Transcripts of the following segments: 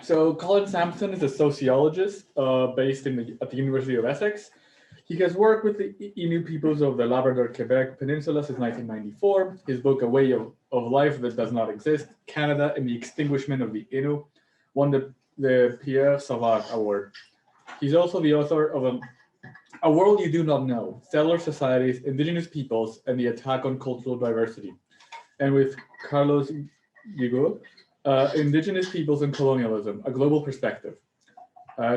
So Colin Samson is a sociologist based at the University of Essex. He has worked with the Innu peoples of the Labrador-Quebec Peninsula since 1994. His book, A Way of Life That Does Not Exist, Canada and the Extinguishment of the Innu, won the Pierre Savard Award. He's also the author of A World You Do Not Know, Settler Societies, Indigenous Peoples, and the Attack on Cultural Diversity. And with Carlos Hugo, Indigenous Peoples and Colonialism, A Global Perspective.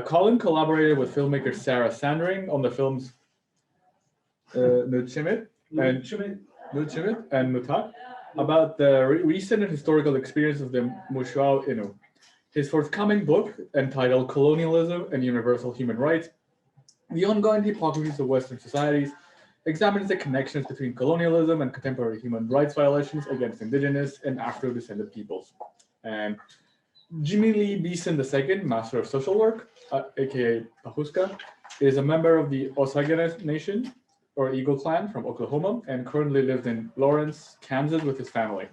Colin collaborated with filmmaker Sarah Sandring on the films Nuchimit and Nutak about the recent and historical experience of the Mushuau Innu. His forthcoming book, entitled Colonialism and Universal Human Rights, The Ongoing Hypocrisies of Western Societies, examines the connections between colonialism and contemporary human rights violations against Indigenous and Afro-descended peoples. And Jimmy Lee Beason II, Master of Social Work, aka Pahuska, is a member of the Osage Nation, or Eagle Clan, from Oklahoma, and currently lives in Lawrence, Kansas with his family.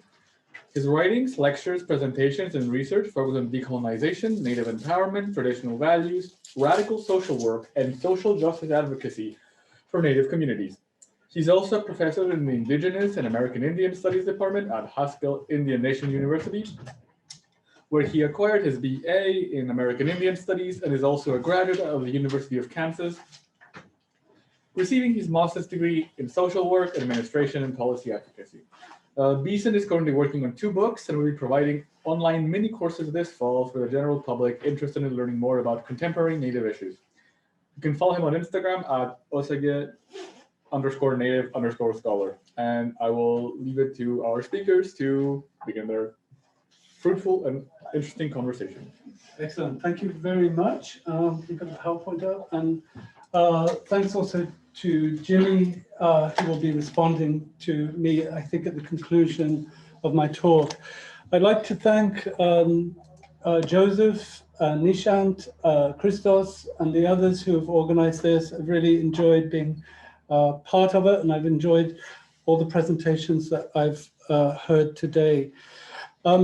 His writings, lectures, presentations, and research focus on decolonization, Native empowerment, traditional values, radical social work, and social justice advocacy for Native communities. He's also a professor in the Indigenous and American Indian Studies Department at Haskell Indian Nation University, where he acquired his BA in American Indian Studies and is also a graduate of the University of Kansas, receiving his master's degree in social work, administration, and policy advocacy. Beason is currently working on 2 books and will be providing online mini courses this fall for the general public interested in learning more about contemporary Native issues. You can follow him on Instagram at Osage_Native_scholar. And I will leave it to our speakers to begin their fruitful and interesting conversation. Excellent. Thank you very much. You've got a PowerPoint up. And thanks also to Jimmy, who will be responding to me, I think, at the conclusion of my talk. I'd like to thank Joseph, Nishant, Christos, and the others who have organized this. I've really enjoyed being part of it, and I've enjoyed all the presentations that I've heard today.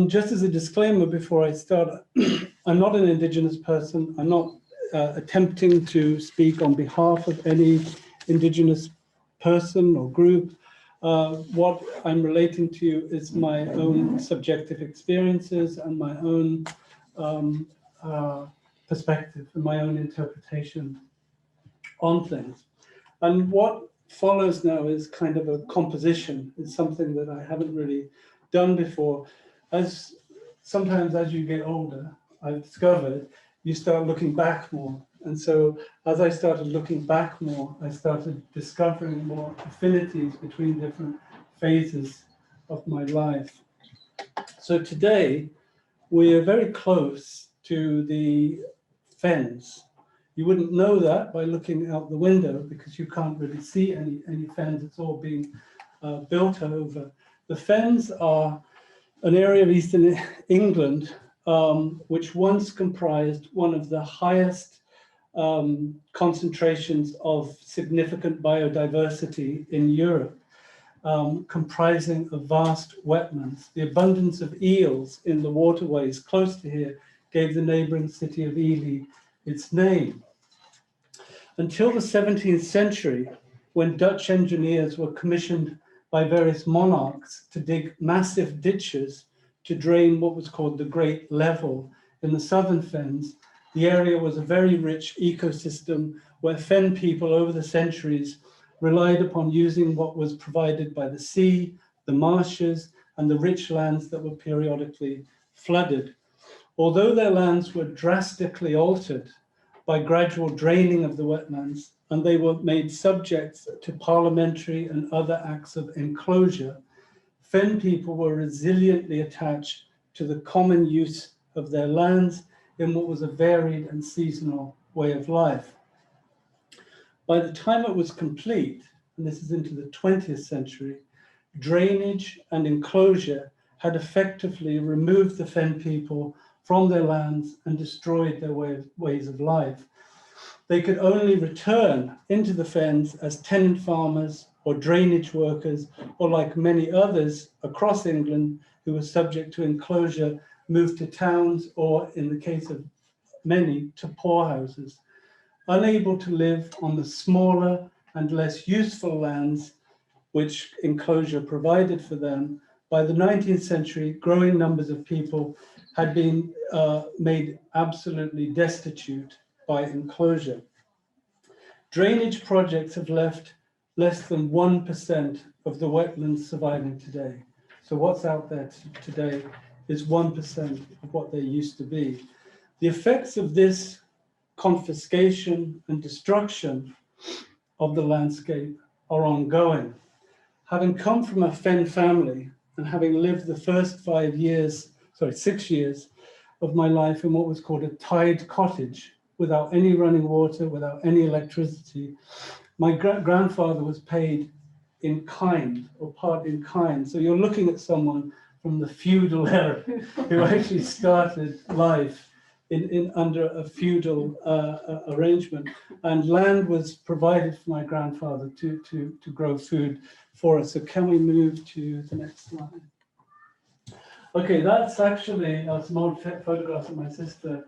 Just as a disclaimer before I start, I'm not an Indigenous person. I'm not attempting to speak on behalf of any Indigenous person or group. What I'm relating to you is my own subjective experiences and my own perspective and my own interpretation on things. And what follows now is kind of a composition. It's something that I haven't really done before. Sometimes as you get older, I've discovered you start looking back more. And so as I started looking back more, I started discovering more affinities between different phases of my life. So today, we are very close to the fens. You wouldn't know that by looking out the window because you can't really see any fens. It's all being built over. The fens are an area of eastern England which once comprised one of the highest concentrations of significant biodiversity in Europe, comprising of vast wetlands. The abundance of eels in the waterways close to here gave the neighboring city of Ely its name. Until the 17th century, when Dutch engineers were commissioned by various monarchs to dig massive ditches to drain what was called the Great Level in the southern fens, the area was a very rich ecosystem where fen people over the centuries relied upon using what was provided by the sea, the marshes, and the rich lands that were periodically flooded. Although their lands were drastically altered by gradual draining of the wetlands, and they were made subject to parliamentary and other acts of enclosure, fen people were resiliently attached to the common use of their lands in what was a varied and seasonal way of life. By the time it was complete, and this is into the 20th century, drainage and enclosure had effectively removed the fen people from their lands and destroyed their ways of life. They could only return into the fens as tenant farmers or drainage workers, or like many others across England who were subject to enclosure moved to towns, or in the case of many, to poorhouses, unable to live on the smaller and less useful lands which enclosure provided for them. By the 19th century, growing numbers of people had been made absolutely destitute by enclosure. Drainage projects have left less than 1% of the wetlands surviving today. So what's out there today is 1% of what they used to be. The effects of this confiscation and destruction of the landscape are ongoing. Having come from a Fen family and having lived the first 6 years of my life in what was called a tied cottage, without any running water, without any electricity, my grandfather was paid in kind, or part in kind. So you're looking at someone from the feudal era who actually started life under a feudal arrangement, and land was provided for my grandfather to grow food for us. So can we move to the next slide? Okay, that's actually some old photographs that my sister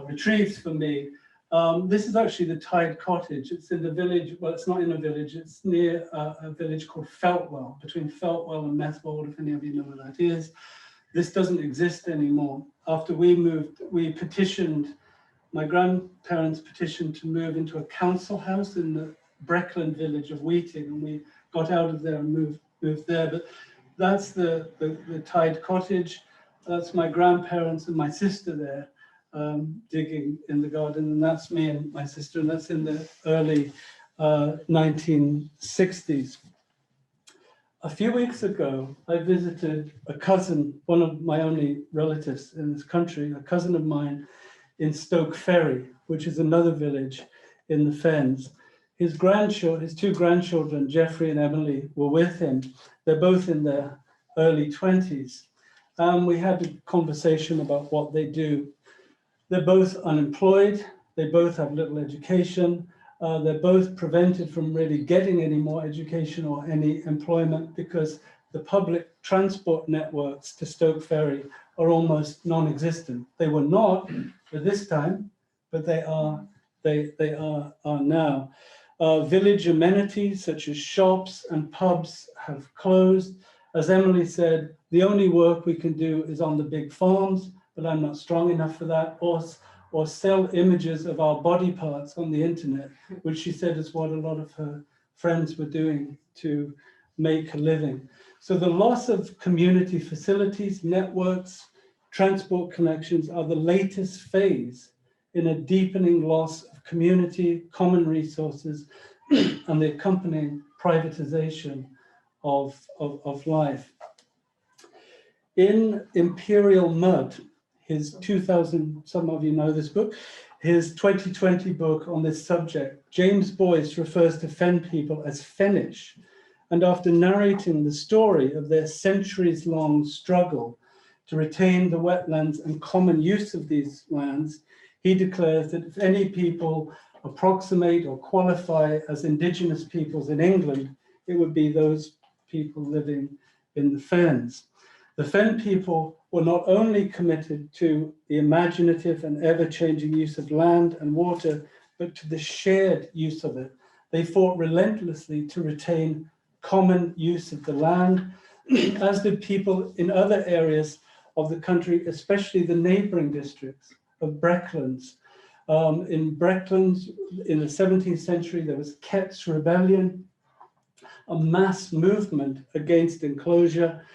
retrieved for me. This is actually the tied cottage. It's in the village, well, it's not in a village, it's near a village called Feltwell, between Feltwell and Methwold, if any of you know where that is. This doesn't exist anymore. After we moved, my grandparents petitioned to move into a council house in the Breckland village of Weeting, and we got out of there and moved there. But that's the tied cottage. That's my grandparents and my sister there digging in the garden, and that's me and my sister, and that's in the early 1960s. A few weeks ago, I visited a cousin, one of my only relatives in this country, a cousin of mine in Stoke Ferry, which is another village in the Fens. His two grandchildren, Jeffrey and Emily, were with him. They're both in their early 20s. We had a conversation about what they do. They're both unemployed. They both have little education. They're both prevented from really getting any more education or any employment because the public transport networks to Stoke Ferry are almost non-existent. They were not at this time, but they are now. Village amenities such as shops and pubs have closed. As Emily said, the only work we can do is on the big farms, but I'm not strong enough for that, or sell images of our body parts on the internet, which she said is what a lot of her friends were doing to make a living. So the loss of community facilities, networks, transport connections are the latest phase in a deepening loss of community, common resources, and the accompanying privatization of life. In Imperial Mud, his 2000, some of you know this book, his 2020 book on this subject, James Boyce refers to Fen people as Fenish. And after narrating the story of their centuries-long struggle to retain the wetlands and common use of these lands, he declares that if any people approximate or qualify as indigenous peoples in England, it would be those people living in the Fens. The Fen people were not only committed to the imaginative and ever-changing use of land and water, but to the shared use of it. They fought relentlessly to retain common use of the land, as did people in other areas of the country, especially the neighboring districts of Brecklands. In Brecklands, in the 17th century, there was Kett's Rebellion, a mass movement against enclosure.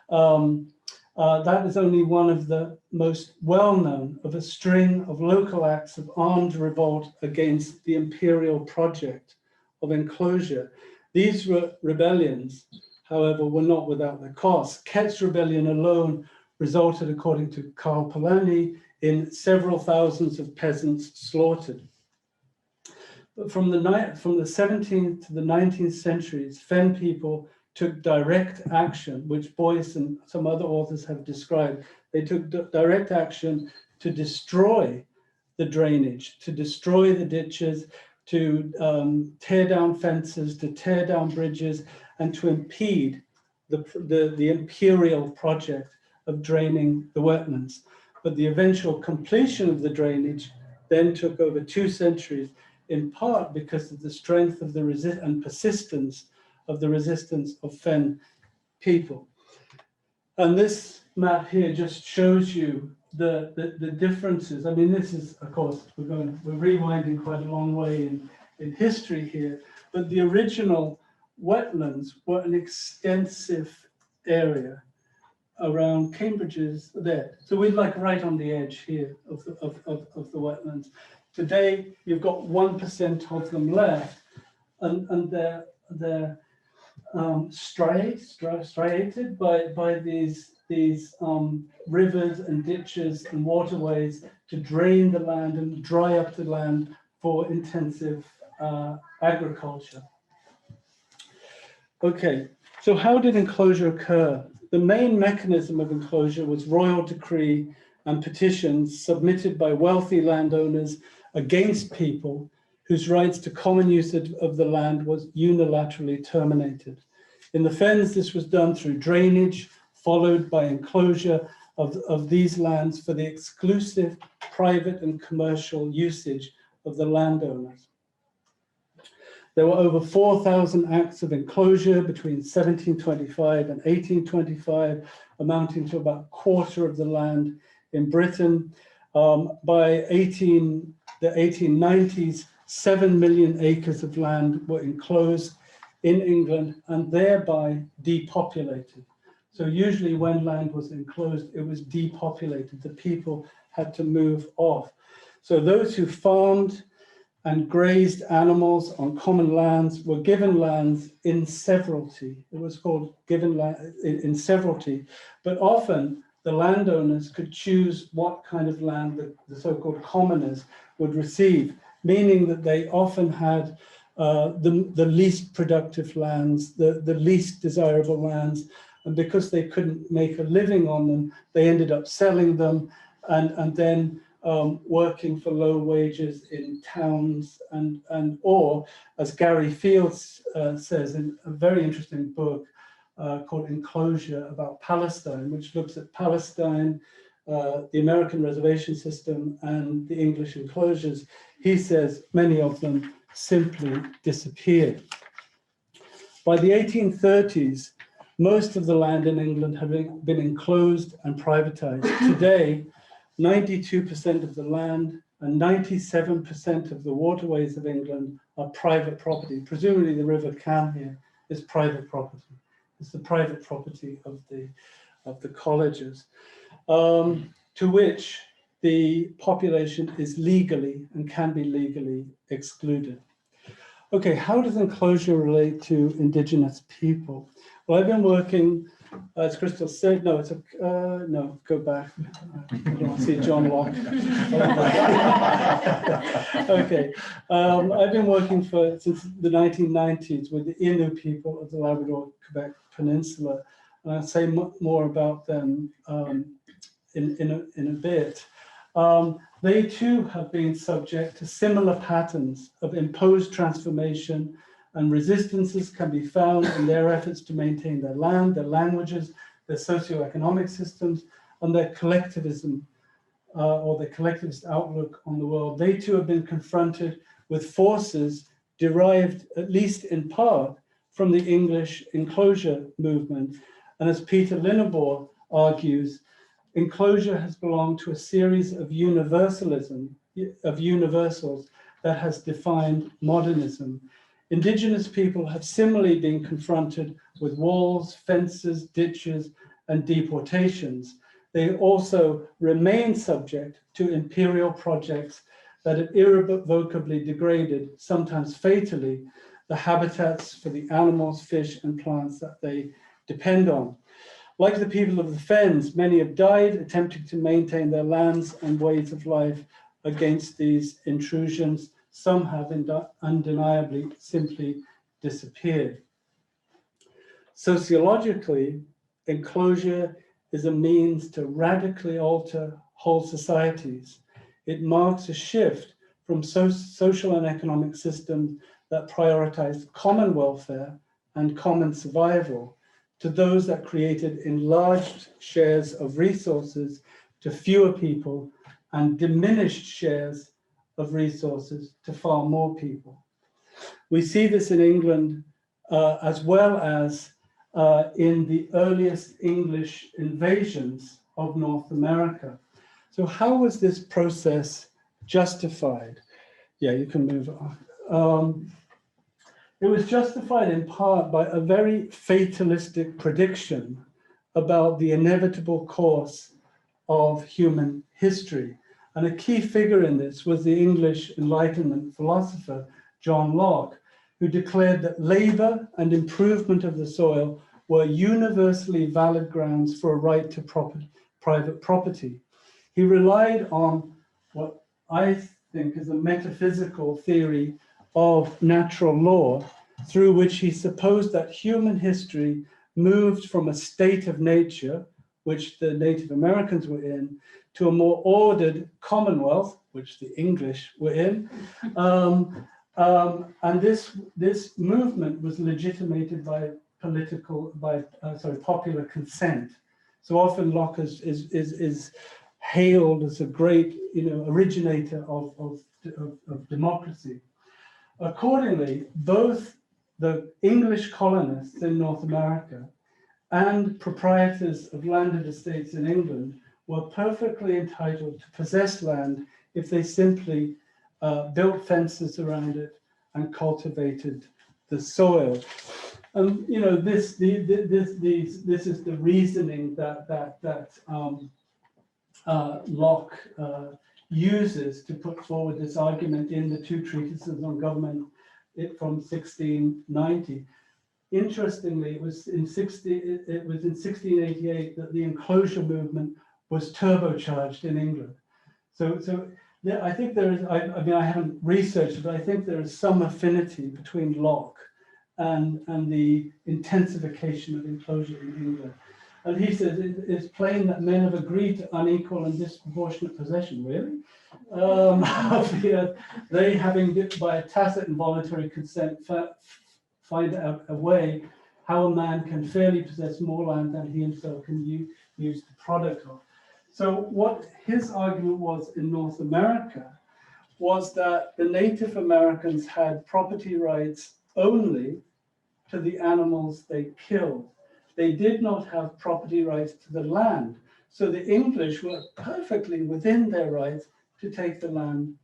That is only one of the most well-known of a string of local acts of armed revolt against the imperial project of enclosure. These rebellions, however, were not without their costs. Kett's Rebellion alone resulted, according to Karl Polanyi, in several thousands of peasants slaughtered. But from the 17th to the 19th centuries, Fen people took direct action, which Boyce and some other authors have described. They took direct action to destroy the drainage, to destroy the ditches, to tear down fences, to tear down bridges, and to impede the imperial project of draining the wetlands. But the eventual completion of the drainage then took over 2 centuries, in part because of the strength of the and persistence of the resistance of Fen people. And this map here just shows you the differences. I mean, this is, of course, we're rewinding quite a long way in history here, but the original wetlands were an extensive area around Cambridge's there. So we're like right on the edge here of the wetlands. Today, you've got 1% of them left, and they're striated by these rivers and ditches and waterways to drain the land and dry up the land for intensive agriculture. Okay, so how did enclosure occur? The main mechanism of enclosure was royal decree and petitions submitted by wealthy landowners against people whose rights to common usage of the land was unilaterally terminated. In the Fens, this was done through drainage, followed by enclosure of these lands for the exclusive private and commercial usage of the landowners. There were over 4,000 acts of enclosure between 1725 and 1825, amounting to about a quarter of the land in Britain. By the 1890s, 7 million acres of land were enclosed in England and thereby depopulated. So usually when land was enclosed, it was depopulated. The people had to move off. So those who farmed and grazed animals on common lands were given lands in severalty. It was called given land in severalty, but often the landowners could choose what kind of land the so-called commoners would receive, meaning that they often had the least productive lands, the least desirable lands, and because they couldn't make a living on them, they ended up selling them and then working for low wages in towns or, as Gary Fields says in a very interesting book called Enclosure about Palestine, which looks at Palestine, the American reservation system, and the English enclosures. He says many of them simply disappeared. By the 1830s, most of the land in England had been enclosed and privatized. Today, 92% of the land and 97% of the waterways of England are private property. Presumably the River Cam here is private property. It's the private property of the colleges, to which the population is legally and can be legally excluded. Okay, how does enclosure relate to Indigenous people? Well, I've been working, as Crystal said, no, go back. I don't want to see John Locke. Okay, I've been working since the 1990s with the Innu people of the Labrador-Quebec Peninsula, and I'll say more about them in a bit. They too have been subject to similar patterns of imposed transformation, and resistances can be found in their efforts to maintain their land, their languages, their socioeconomic systems, and their collectivism or their collectivist outlook on the world. They too have been confronted with forces derived, at least in part, from the English enclosure movement. And as Peter Linnebaugh argues, enclosure has belonged to a series of universals that has defined modernism. Indigenous people have similarly been confronted with walls, fences, ditches, and deportations. They also remain subject to imperial projects that have irrevocably degraded, sometimes fatally, the habitats for the animals, fish, and plants that they depend on. Like the people of the Fens, many have died attempting to maintain their lands and ways of life against these intrusions. Some have undeniably simply disappeared. Sociologically, enclosure is a means to radically alter whole societies. It marks a shift from social and economic systems that prioritize common welfare and common survival to those that created enlarged shares of resources to fewer people and diminished shares of resources to far more people. We see this in England as well as in the earliest English invasions of North America. So how was this process justified? Yeah, you can move on. It was justified in part by a very fatalistic prediction about the inevitable course of human history. And a key figure in this was the English Enlightenment philosopher, John Locke, who declared that labor and improvement of the soil were universally valid grounds for a right to private property. He relied on what I think is a metaphysical theory of natural law, through which he supposed that human history moved from a state of nature, which the Native Americans were in, to a more ordered commonwealth, which the English were in. And this movement was legitimated by popular consent. So often Locke is hailed as a great, originator of democracy. Accordingly, both the English colonists in North America and proprietors of landed estates in England were perfectly entitled to possess land if they simply built fences around it and cultivated the soil. This is the reasoning that Locke uses to put forward this argument in the two treatises on government from 1690. Interestingly, it was in 1688 that the enclosure movement was turbocharged in England. So I think there is, I haven't researched it, but I think there is some affinity between Locke and the intensification of enclosure in England. And he says it's plain that men have agreed to unequal and disproportionate possession, really, of the earth. They, having, by a tacit and voluntary consent, find a way how a man can fairly possess more land than he himself can use the product of. So what his argument was in North America was that the Native Americans had property rights only to the animals they killed. They did not have property rights to the land. So the English were perfectly within their rights to take the land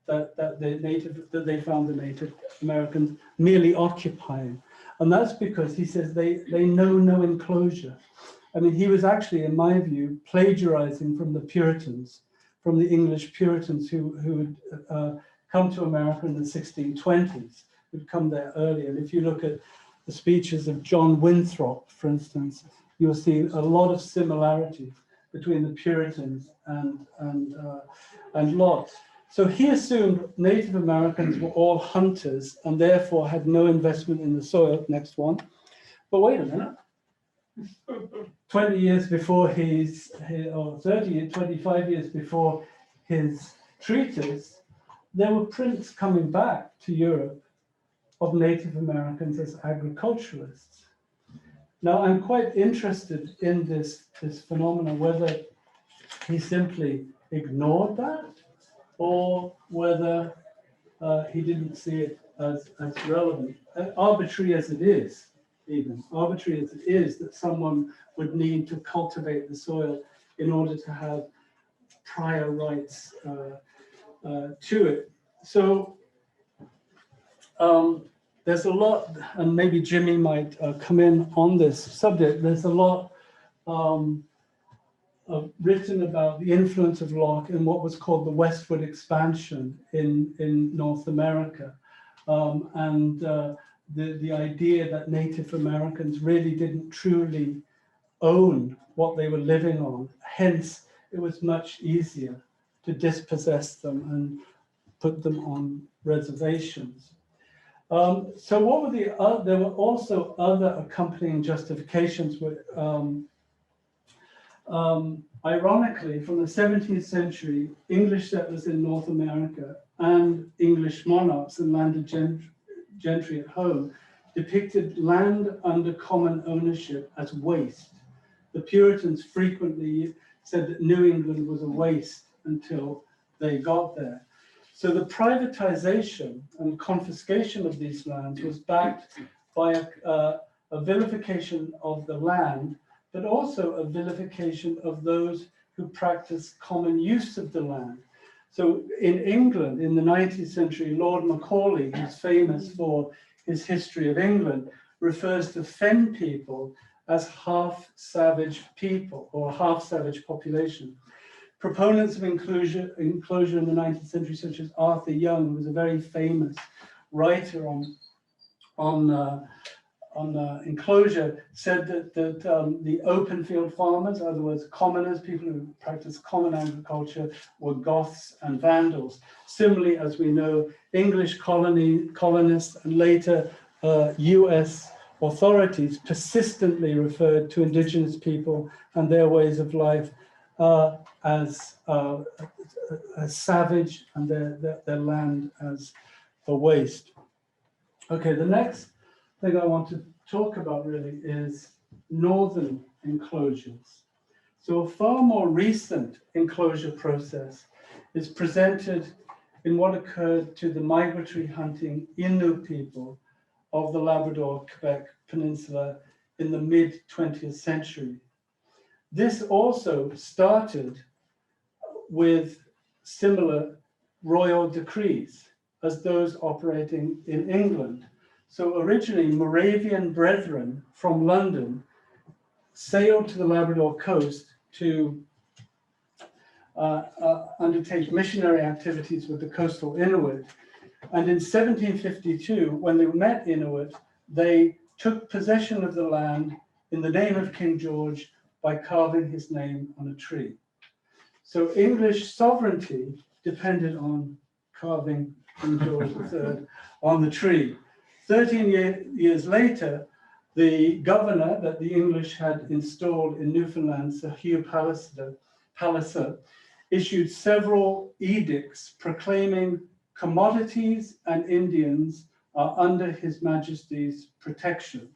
that they found the Native Americans merely occupying. And that's because he says they know no enclosure. I mean, he was actually, in my view, plagiarizing from the Puritans, from the English Puritans who had come to America in the 1620s, who'd come there earlier. And if you look at the speeches of John Winthrop, for instance, you'll see a lot of similarity between the Puritans and Locke. So he assumed Native Americans were all hunters and therefore had no investment in the soil. Next one. But wait a minute. 20 years before or 25 years before his treatise, there were prints coming back to Europe of Native Americans as agriculturalists. Now, I'm quite interested in this phenomenon, whether he simply ignored that or whether he didn't see it as relevant, arbitrary as it is, arbitrary as it is that someone would need to cultivate the soil in order to have prior rights to it. So there's a lot, and maybe Jimmy might come in on this subject. There's a lot written about the influence of Locke in what was called the westward expansion in North America, and the idea that Native Americans really didn't truly own what they were living on. Hence, it was much easier to dispossess them and put them on reservations. So what were there were also other accompanying justifications. Ironically, from the 17th century, English settlers in North America and English monarchs and landed gentry at home depicted land under common ownership as waste. The Puritans frequently said that New England was a waste until they got there. So the privatization and confiscation of these lands was backed by a vilification of the land, but also a vilification of those who practiced common use of the land. So in England, in the 19th century, Lord Macaulay, who's famous for his history of England, refers to fen people as half-savage people or half-savage population. Proponents of enclosure in the 19th century, such as Arthur Young, who was a very famous writer on enclosure, said that the open field farmers, in other words, commoners, people who practice common agriculture, were Goths and Vandals. Similarly, as we know, English colonists and later US authorities persistently referred to indigenous people and their ways of life as savage and their land as a waste. Okay, the next thing I want to talk about really is northern enclosures. So a far more recent enclosure process is presented in what occurred to the migratory hunting Innu people of the Labrador-Quebec Peninsula in the mid-20th century. This also started with similar royal decrees as those operating in England. So originally, Moravian brethren from London sailed to the Labrador coast to undertake missionary activities with the coastal Inuit. And in 1752, when they met Inuit, they took possession of the land in the name of King George by carving his name on a tree. So English sovereignty depended on carving King George III on the tree. 13 years later, the governor that the English had installed in Newfoundland, Sir Hugh Palliser, issued several edicts proclaiming commodities and Indians are under His Majesty's protection.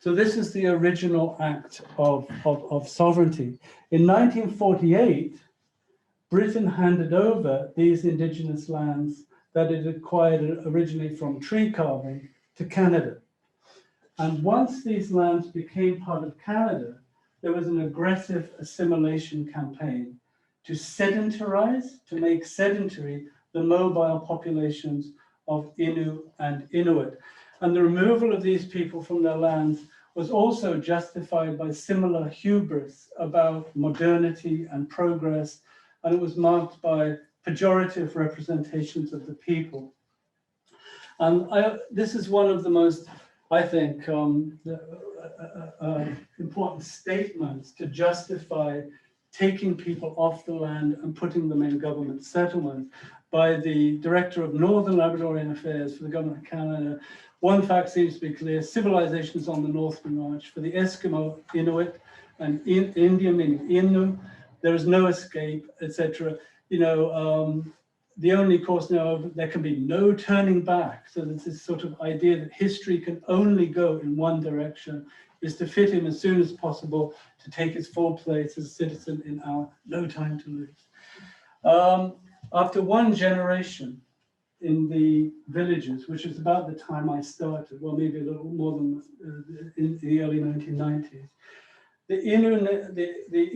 So this is the original act of sovereignty. In 1948, Britain handed over these indigenous lands that it acquired originally from tree carving to Canada. And once these lands became part of Canada, there was an aggressive assimilation campaign to sedentarize, to make sedentary the mobile populations of Innu and Inuit. And the removal of these people from their lands was also justified by similar hubris about modernity and progress, and it was marked by pejorative representations of the people. And this is one of the most, I think, important statements to justify taking people off the land and putting them in government settlements by the Director of Northern Labradorian Affairs for the Government of Canada. One fact seems to be clear: civilization is on the northern march. For the Eskimo, Inuit, and Indian, meaning Innu, there is no escape, etc. You know, the only course now, there can be no turning back. So there's this sort of idea that history can only go in one direction, is to fit him as soon as possible to take his full place as a citizen in our no time to lose. After one generation in the villages, which is about the time I started, well, maybe a little more than in the early 1990s, the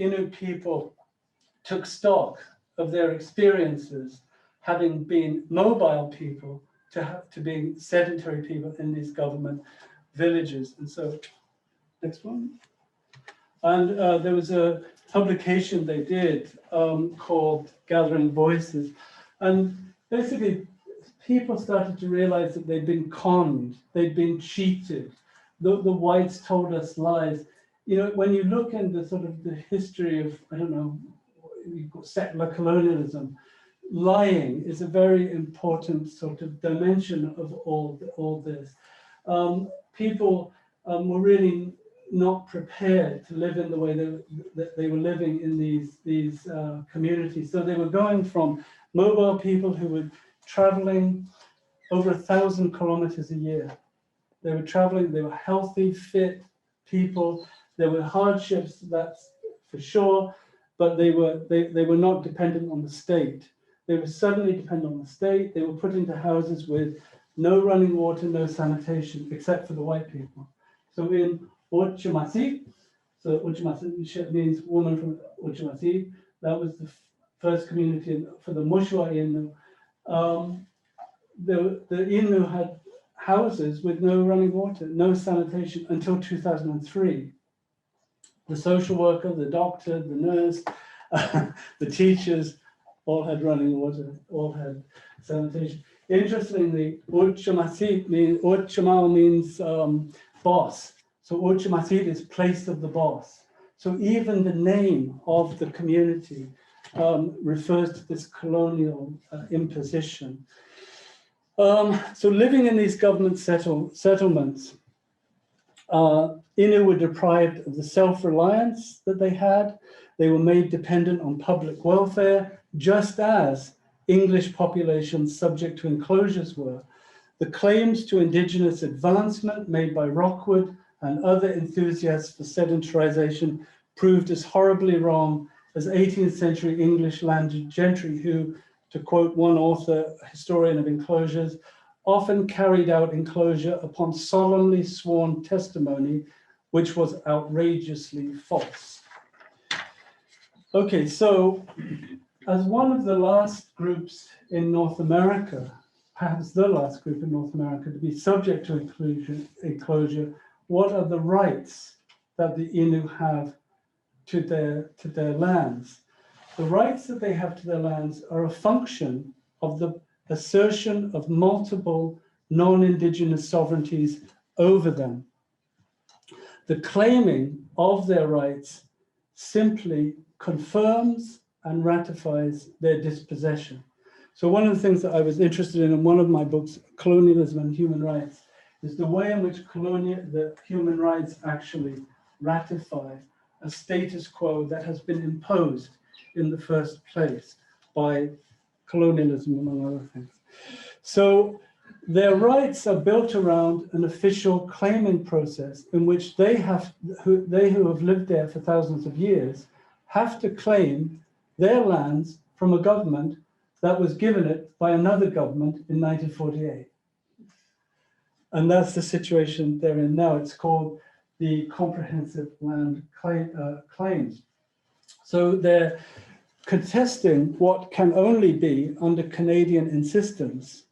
Innu people took stock of their experiences, having been mobile people to being sedentary people in these government villages. And so, next one. And there was a publication they did called Gathering Voices. And basically, people started to realize that they'd been conned, they'd been cheated. The whites told us lies. You know, when you look in the sort of the history of, I don't know, settler colonialism, lying is a very important sort of dimension of all this. People were really not prepared to live in the way that they were living in these communities. So they were going from mobile people who were traveling over 1,000 kilometers a year They were traveling, they were healthy, fit people. There were hardships, that's for sure, but they were not dependent on the state. They were suddenly dependent on the state. They were put into houses with no running water, no sanitation, except for the white people. So in Uchimasi, so Uchimasi means woman from Uchimasi, that was the first community for the Mushwa Innu. The Innu had houses with no running water, no sanitation until 2003. The social worker, the doctor, the nurse, the teachers all had running water, all had sanitation. Interestingly, Uchamasit means boss. So Uchamasit is place of the boss. So even the name of the community refers to this colonial imposition. So living in these government settlements, Innu were deprived of the self-reliance that they had. They were made dependent on public welfare, just as English populations subject to enclosures were. The claims to indigenous advancement made by Rockwood and other enthusiasts for sedentarization proved as horribly wrong as 18th century English landed gentry who, to quote one author, historian of enclosures, often carried out enclosure upon solemnly sworn testimony, which was outrageously false. Okay, so as one of the last groups in North America, perhaps the last group in North America to be subject to enclosure, what are the rights that the Innu have to their lands? The rights that they have to their lands are a function of the assertion of multiple non-Indigenous sovereignties over them. The claiming of their rights simply confirms and ratifies their dispossession. So one of the things that I was interested in one of my books, Colonialism and Human Rights, is the way in which the human rights actually ratify a status quo that has been imposed in the first place by colonialism, among other things. So their rights are built around an official claiming process in which they who have lived there for thousands of years have to claim their lands from a government that was given it by another government in 1948. And that's the situation they're in now. It's called the Comprehensive Land Claims. So they're contesting what can only be, under Canadian insistence,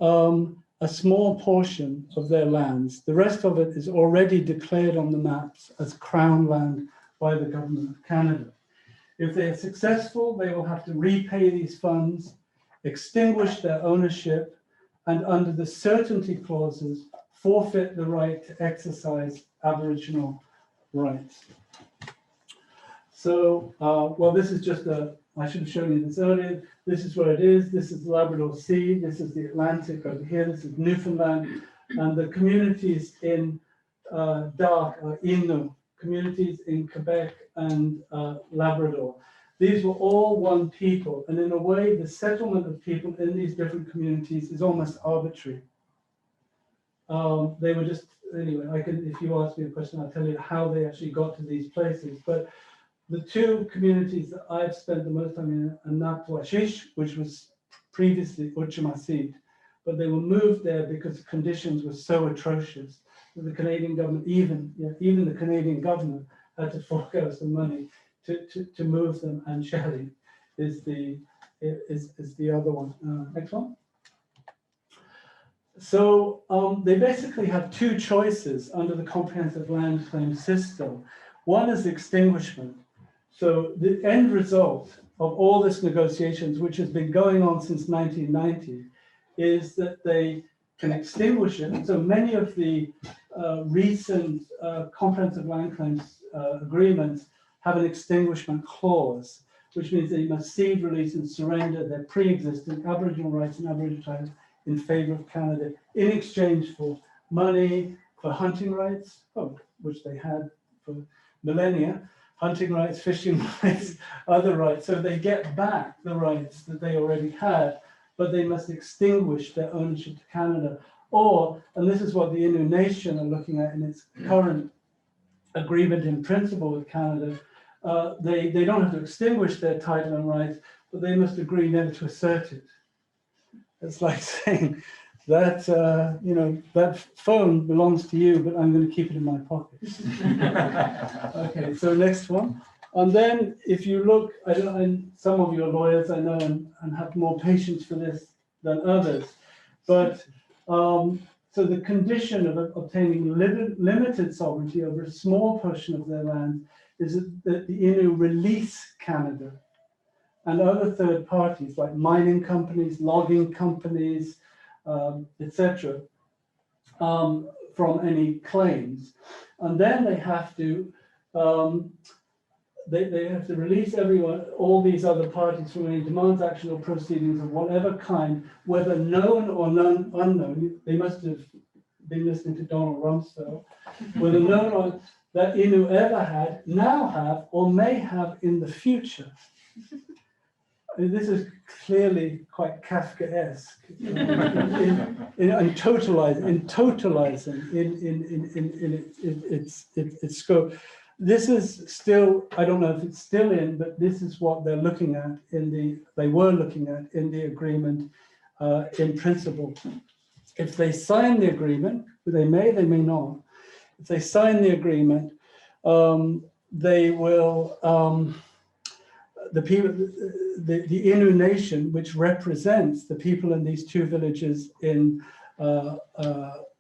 a small portion of their lands. The rest of it is already declared on the maps as Crown land by the Government of Canada. If they are successful, they will have to repay these funds, extinguish their ownership, and under the certainty clauses, forfeit the right to exercise Aboriginal rights. So, well, this is just I should have shown you this earlier. This is where it is. This is the Labrador Sea. This is the Atlantic over here. This is Newfoundland. And the communities in dark are Innu, communities in Quebec and Labrador. These were all one people. And in a way, the settlement of people in these different communities is almost arbitrary. They were just, anyway, if you ask me a question, I'll tell you how they actually got to these places. But the two communities that I've spent the most time in are Natwashish, which was previously Uchamasit, but they were moved there because the conditions were so atrocious that the Canadian government, even the Canadian government, had to fork out some money to move them. And Shelley is the other one. Next one. So they basically have two choices under the Comprehensive Land Claim System. One is extinguishment. So the end result of all this negotiations, which has been going on since 1990, is that they can extinguish it. So many of the recent comprehensive land claims agreements have an extinguishment clause, which means they must cede, release, and surrender their pre-existing Aboriginal rights and Aboriginal titles in favor of Canada in exchange for money, for hunting rights, which they had for millennia, hunting rights, fishing rights, other rights. So they get back the rights that they already had, but they must extinguish their ownership to Canada Or, and this is what the Innu Nation are looking at in its current agreement in principle with Canada, they don't have to extinguish their title and rights, but they must agree never to assert it. It's like saying that, that phone belongs to you, but I'm going to keep it in my pocket. Okay, so next one. And then if you look, and some of you are lawyers, I know, and have more patience for this than others, but so the condition of obtaining limited sovereignty over a small portion of their land is that the Innu release Canada and other third parties like mining companies, logging companies, etc., from any claims. And then they have to release everyone, all these other parties from any demands, action, or proceedings of whatever kind, whether known or unknown. They must have been listening to Donald Rumsfeld. Whether known or that Innu ever had, now have, or may have in the future. I mean, this is clearly quite Kafkaesque in totalizing its scope. This is still, I don't know if it's still in, but this is what they're looking at they were looking at in the agreement in principle. If they sign the agreement, they may not. If they sign the agreement, they will, the Innu Nation, which represents the people in these two villages in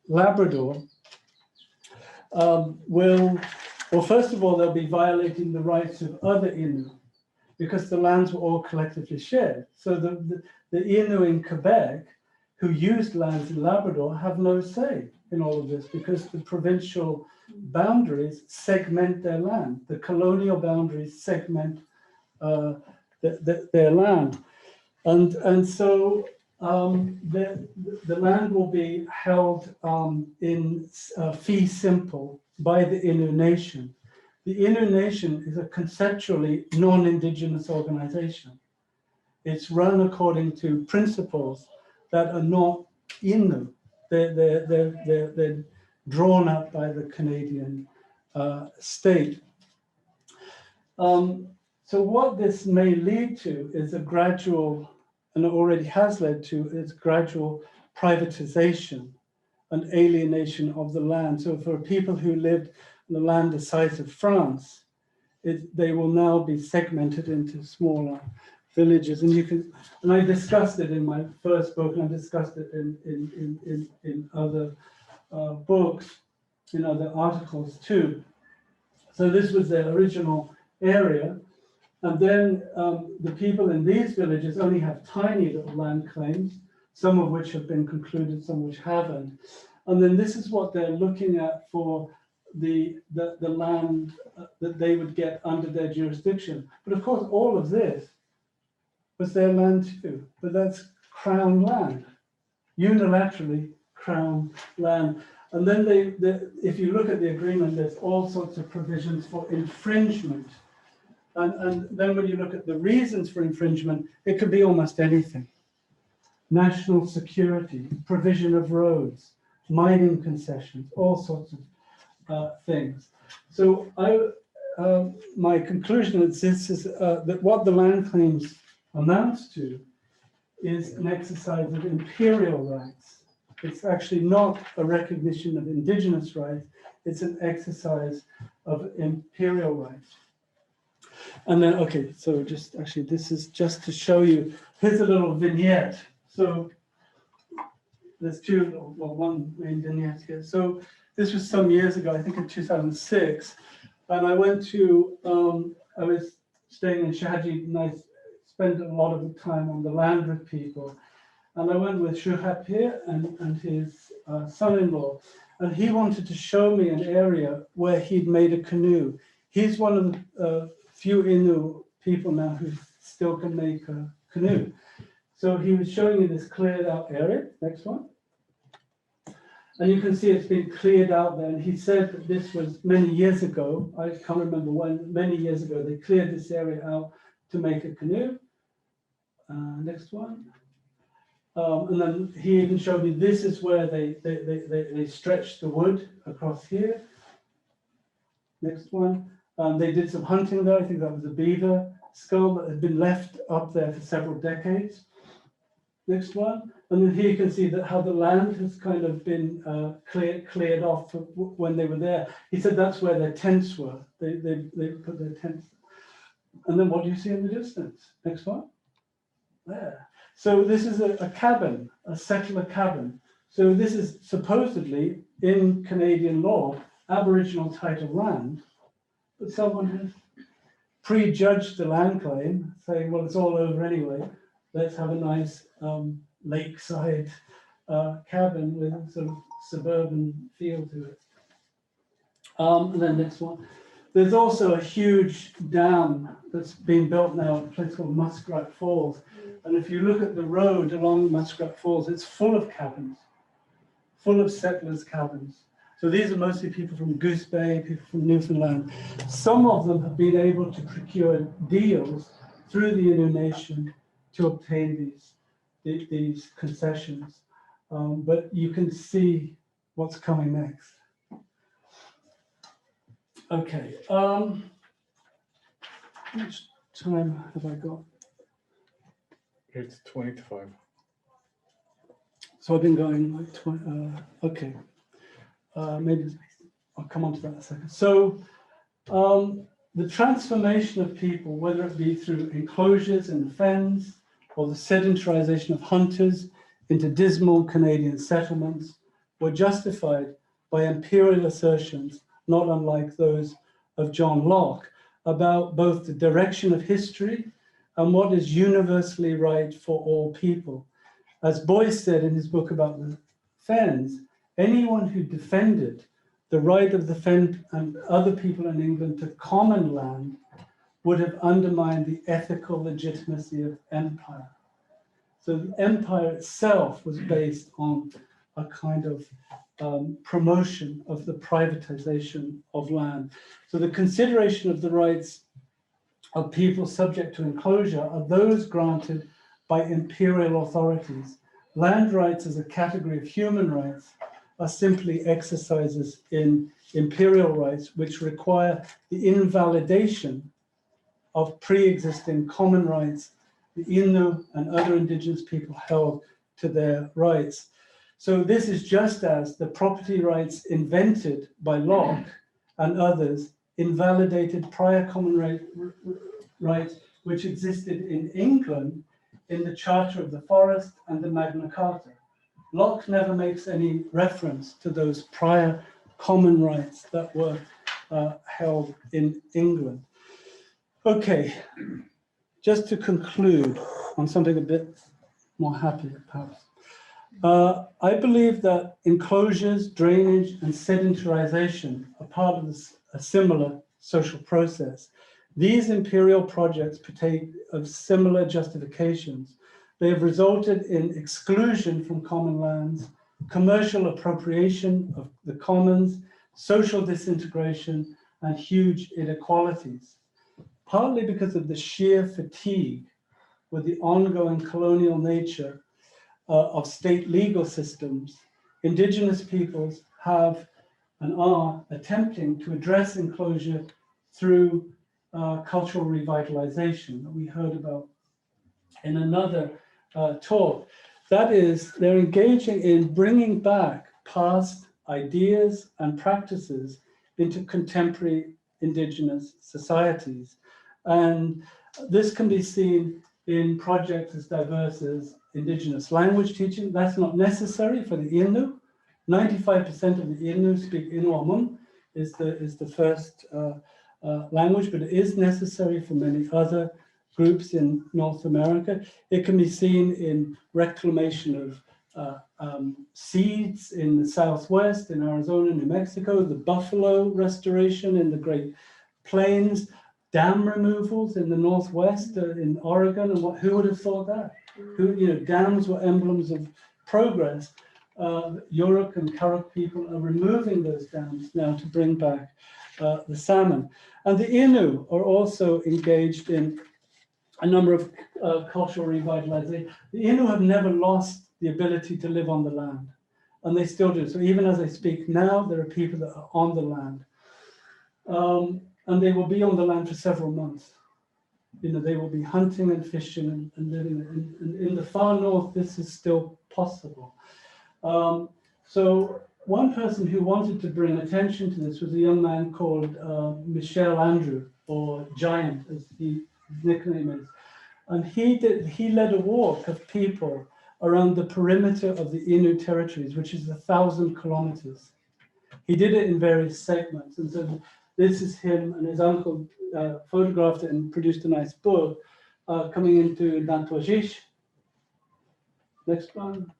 Labrador, well, first of all, they'll be violating the rights of other Innu because the lands were all collectively shared. So the Innu in Quebec who used lands in Labrador have no say in all of this because the provincial boundaries segment their land. The colonial boundaries segment their land. And so the land will be held in fee simple by the Innu Nation. The Innu Nation is a conceptually non-Indigenous organization. It's run according to principles that are not Innu. They're drawn up by the Canadian state. So what this may lead to is a gradual, and it already has led to, is gradual privatization and alienation of the land. So for people who lived on the land the size of France, they will now be segmented into smaller villages. And I discussed it in my first book, and I discussed it in other books, in other articles too. So this was their original area. And then the people in these villages only have tiny little land claims, some of which have been concluded, some which haven't. And then this is what they're looking at for the land that they would get under their jurisdiction. But of course, all of this was their land too, but that's Crown land, unilaterally Crown land. And then if you look at the agreement, there's all sorts of provisions for infringement. And then when you look at the reasons for infringement, it could be almost anything. National security, provision of roads, mining concessions, all sorts of things. So my conclusion is this is that what the land claims amounts to is an exercise of imperial rights. It's actually not a recognition of Indigenous rights, it's an exercise of imperial rights. And then, okay, so just actually, this is just to show you, here's a little vignette. So there's one main vignette here. So this was some years ago, I think in 2006. And I went to, I was staying in Shahaji, and I spent a lot of the time on the land with people. And I went with Shuhapir and his son-in-law. And he wanted to show me an area where he'd made a canoe. He's one of the few Innu people now who still can make a canoe. So he was showing me this cleared out area. Next one. And you can see it's been cleared out there. And he said that this was many years ago. I can't remember when, many years ago, they cleared this area out to make a canoe. Next one. And then he even showed me this is where they stretched the wood across here. Next one. They did some hunting there. I think that was a beaver skull that had been left up there for several decades. Next one. And then here you can see that how the land has kind of been cleared off when they were there. He said that's where their tents were. They put their tents. And then what do you see in the distance? Next one. There. So this is a cabin, a settler cabin. So this is supposedly, in Canadian law, Aboriginal title land. But someone has prejudged the land claim, saying, well, it's all over anyway. Let's have a nice lakeside cabin with a sort of suburban feel to it. And then next one. There's also a huge dam that's being built now at a place called Muskrat Falls. And if you look at the road along Muskrat Falls, it's full of cabins, full of settlers' cabins. So these are mostly people from Goose Bay, people from Newfoundland. Some of them have been able to procure deals through the Innu Nation to obtain these concessions. But you can see what's coming next. Okay, how much time have I got? It's 20 to 5. So I've been going like 20, okay. Maybe I'll come on to that in a second. So the transformation of people, whether it be through enclosures in the fens or the sedentarization of hunters into dismal Canadian settlements, were justified by imperial assertions not unlike those of John Locke, about both the direction of history and what is universally right for all people. As Boyce said in his book about the Fens, anyone who defended the right of the Fen and other people in England to common land would have undermined the ethical legitimacy of empire. So the empire itself was based on a kind of promotion of the privatization of land. So the consideration of the rights of people subject to enclosure are those granted by imperial authorities. Land rights as a category of human rights are simply exercises in imperial rights which require the invalidation of pre-existing common rights the Innu and other indigenous people held to their rights. So this is just as the property rights invented by Locke and others invalidated prior common rights which existed in England in the Charter of the Forest and the Magna Carta. Locke never makes any reference to those prior common rights that were held in England. Okay, just to conclude on something a bit more happy, perhaps. I believe that enclosures, drainage, and sedentarization are part of a similar social process. These imperial projects partake of similar justifications. They have resulted in exclusion from common lands, commercial appropriation of the commons, social disintegration, and huge inequalities. Partly because of the sheer fatigue with the ongoing colonial nature of state legal systems, Indigenous peoples have and are attempting to address enclosure through cultural revitalization that we heard about in another talk. That is, they're engaging in bringing back past ideas and practices into contemporary Indigenous societies. And this can be seen in projects as diverse as Indigenous language teaching. That's not necessary for the Innu. 95% of the Innu speak Inuamun, is the first language, but it is necessary for many other groups in North America. It can be seen in reclamation of seeds in the Southwest, in Arizona, New Mexico, the buffalo restoration in the Great Plains, dam removals in the Northwest, in Oregon, and who would have thought that? Dams were emblems of progress. Yurok and Karuk people are removing those dams now to bring back the salmon. And the Innu are also engaged in a number of cultural revitalization. The Innu have never lost the ability to live on the land. And they still do. So even as I speak now, there are people that are on the land. And they will be on the land for several months. You know, they will be hunting and fishing and living. And in the far north, this is still possible. So one person who wanted to bring attention to this was a young man called Michel Andrew, or Giant, as his nickname is. And he led a walk of people around the perimeter of the Innu territories, which is 1,000 kilometers. He did it in various segments. And so this is him, and his uncle photographed it and produced a nice book coming into Nantwajish. Next one.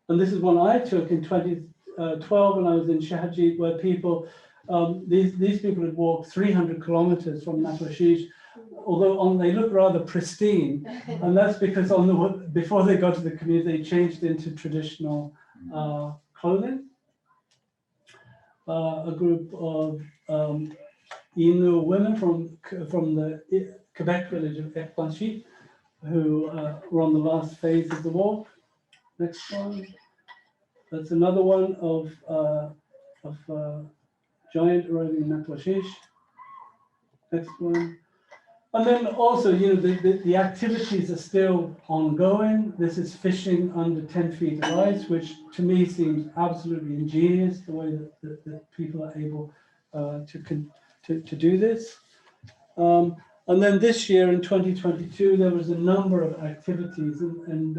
And this is one I took in 2012 when I was in Shahajit, where people, these people had walked 300 kilometers from Nantwajish, although they look rather pristine. And that's because before they got to the community, they changed into traditional clothing. A group of Innu women from the Quebec village of Ekpanchi, who were on the last phase of the walk. Next one. That's another one of Giant arriving in Nantwajish. Next one. And then also, you know, the activities are still ongoing. This is fishing under 10 feet of ice, which to me seems absolutely ingenious, the way that people are able to do this. And then this year in 2022, there was a number of activities, and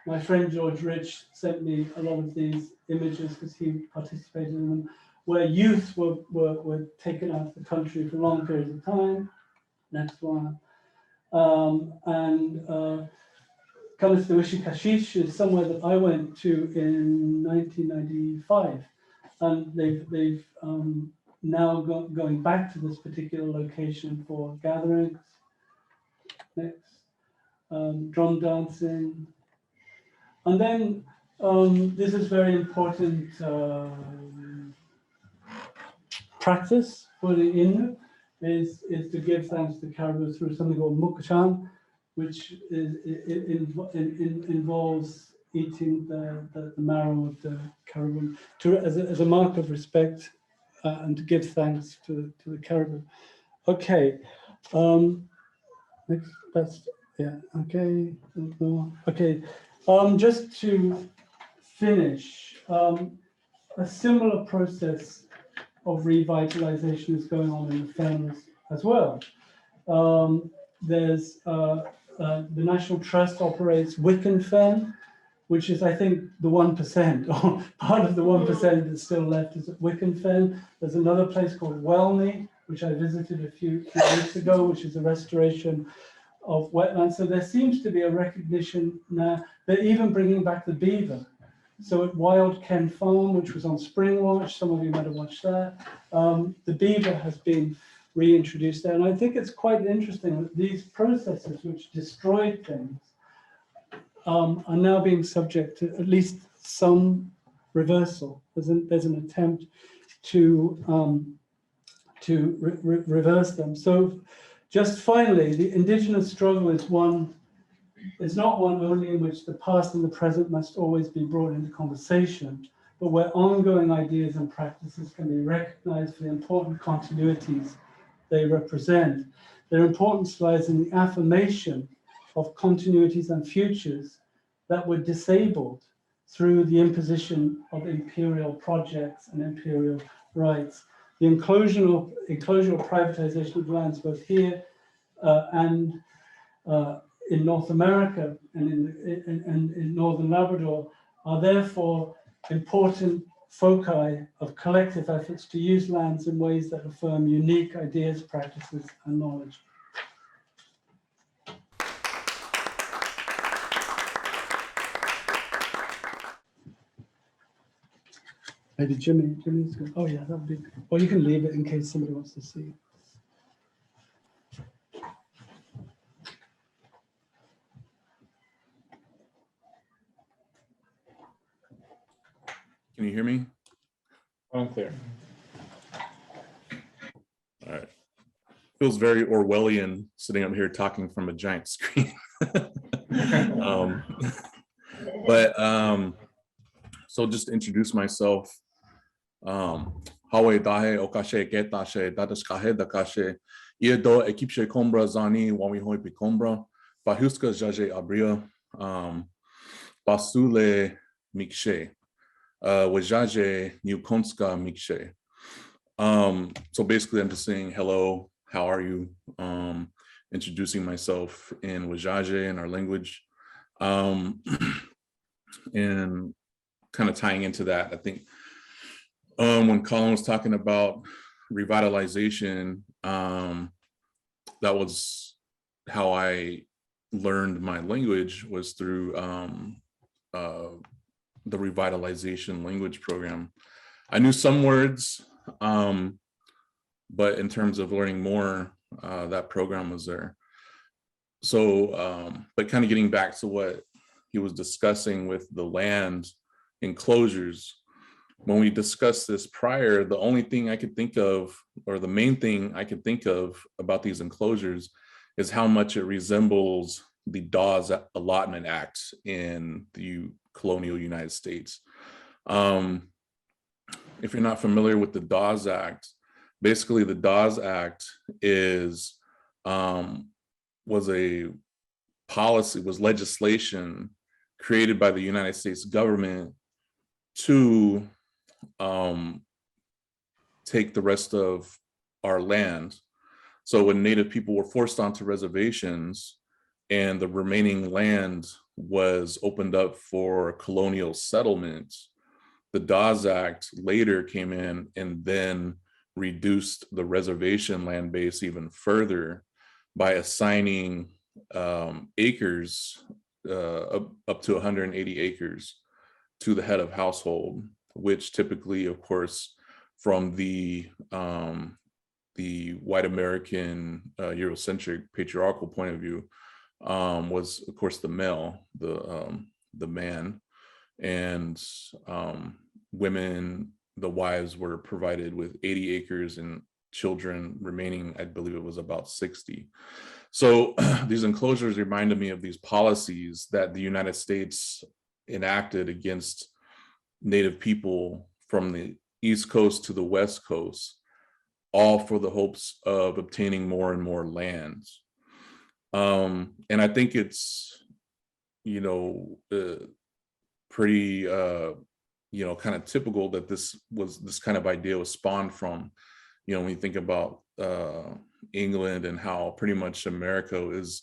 my friend George Rich sent me a lot of these images because he participated in them, where youth were taken out of the country for long periods of time. Next one. Kalistawishi Kashish is somewhere that I went to in 1995. And they've now going back to this particular location for gatherings. Next. Drum dancing. And then this is very important practice for the Innu. Is to give thanks to caribou through something called mukachan, which involves eating the marrow of the caribou as a mark of respect and to give thanks to the caribou. Okay, next, that's yeah. Okay, okay. Just to finish, a similar process of revitalization is going on in the Fens as well. There's the National Trust operates Wicken Fen, which is, I think, the 1%, or part of the 1% that's still left is at Wicken Fen. There's another place called Welney, which I visited a few weeks ago, which is a restoration of wetlands. So there seems to be a recognition now. They're even bringing back the beaver. So at Wild Ken Farm, which was on Springwatch, some of you might have watched that, the beaver has been reintroduced there. And I think it's quite interesting that these processes which destroyed things are now being subject to at least some reversal. There's an attempt to reverse them. So just finally, the Indigenous struggle is one. It's not one only in which the past and the present must always be brought into conversation, but where ongoing ideas and practices can be recognized for the important continuities they represent. Their importance lies in the affirmation of continuities and futures that were disabled through the imposition of imperial projects and imperial rights. The enclosure or privatization of lands both here and in North America and in Northern Labrador are therefore important foci of collective efforts to use lands in ways that affirm unique ideas, practices, and knowledge. Maybe Jimmy's good. Oh yeah, that would be good. Or you can leave it in case somebody wants to see. Can you hear me? Unclear. All right. Feels very Orwellian sitting up here talking from a giant screen. But But so just to introduce myself, Hawe dahe okashe ketashe dadaskahe dakashe iedo ekipshe kombra zani wami hoi pikombra bahuska jaje abria basule mikshe wajaje newkonska mikshe. So basically I'm just saying hello, how are you? Introducing myself in Wajaje, in our language. And kind of tying into that, I think when Colin was talking about revitalization, that was how I learned my language, was through the revitalization language program. I knew some words, but in terms of learning more, that program was there. So, but kind of getting back to what he was discussing with the land enclosures, when we discussed this prior, the only thing I could think of, or the main thing I could think of about these enclosures, is how much it resembles the Dawes Allotment Act in the colonial United States. If you're not familiar with the Dawes Act, basically the Dawes Act is was a policy, was legislation created by the United States government to take the rest of our land. So when Native people were forced onto reservations and the remaining land was opened up for colonial settlement, the Dawes Act later came in and then reduced the reservation land base even further by assigning acres, up to 180 acres to the head of household, which typically, of course, from the white American Eurocentric patriarchal point of view, was of course the male, the man, and women, the wives, were provided with 80 acres and children remaining, I believe it was about 60. So these enclosures reminded me of these policies that the United States enacted against Native people from the East Coast to the West Coast, all for the hopes of obtaining more and more lands. And I think it's, pretty, kind of typical that this kind of idea was spawned from, when you think about England and how pretty much America is